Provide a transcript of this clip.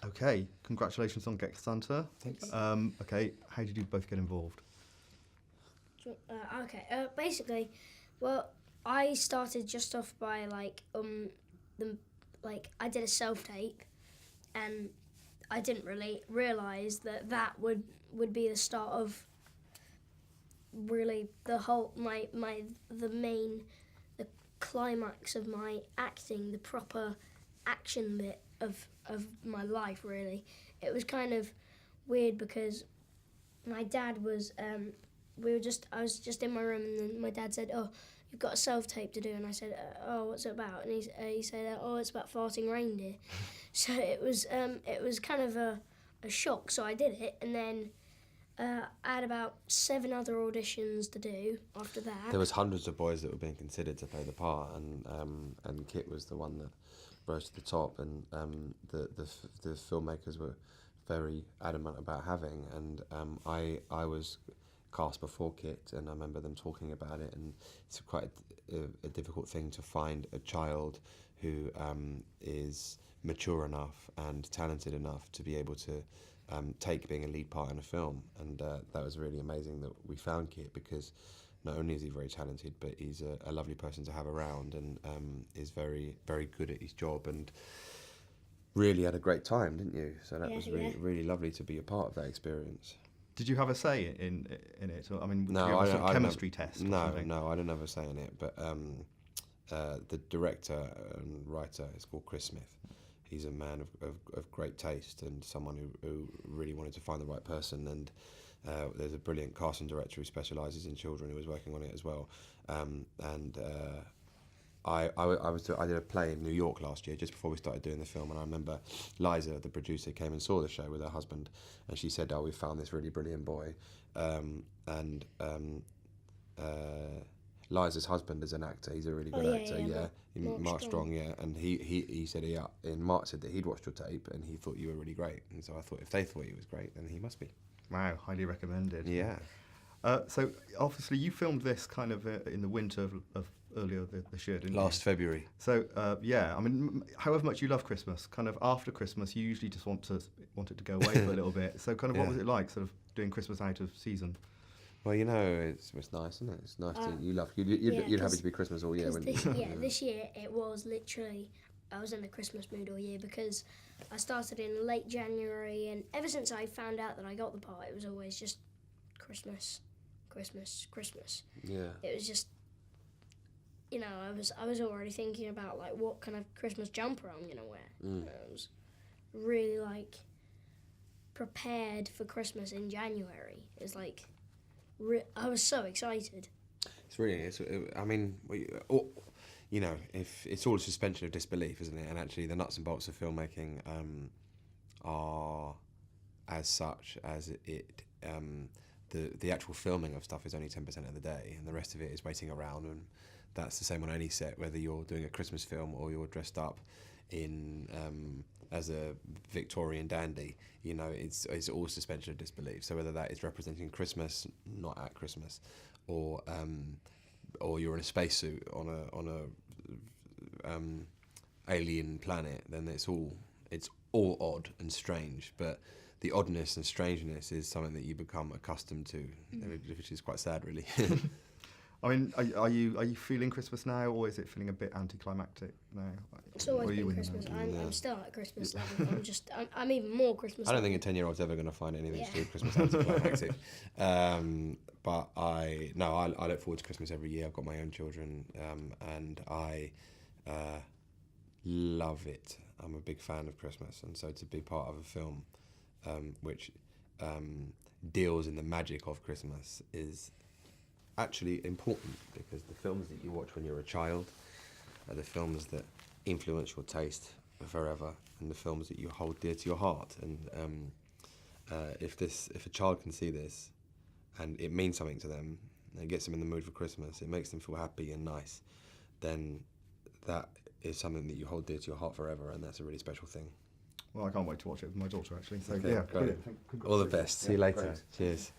Okay, congratulations on Get Santa. Thanks. Okay, how did you both get involved? Basically, well, I started just off by I did a self tape, and I didn't really realise that would be the start of really the whole the climax of my acting, the proper action bit of my life. Really, it was kind of weird because my dad was I was just in my room, and then my dad said, "Oh, you've got a self-tape to do," and I said, "Oh, what's it about?" And he said, "Oh, it's about farting reindeer." So it was kind of a shock. So I did it, and then I had about 7 other auditions to do after that. There was hundreds of boys that were being considered to play the part, and Kit was the one that rose to the top, and the filmmakers were very adamant about having, and I was cast before Kit, and I remember them talking about it, and it's quite a difficult thing to find a child who is mature enough and talented enough to be able to take being a lead part in a film, and that was really amazing that we found Kit, because not only is he very talented, but he's a lovely person to have around, and is very, very good at his job, and really had a great time, didn't you? So that was really, really lovely to be a part of that experience. Did you have a say in it? Or, I mean, No, did you have a sort of I chemistry test? Or something? No, I didn't have a say in it. But the director and writer is called Chris Smith. He's a man of great taste, and someone who really wanted to find the right person. And there's a brilliant casting director who specialises in children who was working on it as well. I did a play in New York last year, just before we started doing the film, and I remember Liza, the producer, came and saw the show with her husband, and she said, "Oh, we found this really brilliant boy," Liza's husband is an actor. He's a really good actor. Mark Strong. Yeah, and he said Mark said that he'd watched your tape and he thought you were really great, and so I thought if they thought he was great, then he must be. Wow, highly recommended. Yeah. So obviously you filmed this kind of in the winter of earlier this year, didn't you? Last February. So yeah, I mean, however much you love Christmas, kind of after Christmas, you usually just want it to go away for a little bit. So kind of what was it like, sort of doing Christmas out of season? Well, you know, it's nice, isn't it? It's nice you'd happy to be Christmas all year, wouldn't you? This year it was literally, I was in the Christmas mood all year, because I started in late January, and ever since I found out that I got the part, it was always just Christmas. Yeah. It was just, you know, I was already thinking about like what kind of Christmas jumper I'm gonna wear. I was really like prepared for Christmas in January. It's like I was so excited. It's really, I mean, you know, if it's all a suspension of disbelief, isn't it? And actually, the nuts and bolts of filmmaking are as such as it. The actual filming of stuff is only 10% of the day, and the rest of it is waiting around, and that's the same on any set, whether you're doing a Christmas film or you're dressed up in as a Victorian dandy. You know, it's all suspension of disbelief. So whether that is representing Christmas, not at Christmas, or you're in a spacesuit on a alien planet, then it's all odd and strange, but the oddness and strangeness is something that you become accustomed to, which is quite sad, really. I mean, are you feeling Christmas now, or is it feeling a bit anticlimactic now? It's always been Christmas. I'm still at Christmas level. I'm even more Christmas. I don't think a 10-year-old's ever going to find anything to do with Christmas anticlimactic. But I look forward to Christmas every year. I've got my own children, and I love it. I'm a big fan of Christmas, and so to be part of a film which deals in the magic of Christmas is actually important, because the films that you watch when you're a child are the films that influence your taste forever, and the films that you hold dear to your heart. And if a child can see this and it means something to them, and it gets them in the mood for Christmas, it makes them feel happy and nice, then that is something that you hold dear to your heart forever, and that's a really special thing. Well, I can't wait to watch it with my daughter, actually. So Okay, yeah, great. All the best. See you later. Cheers.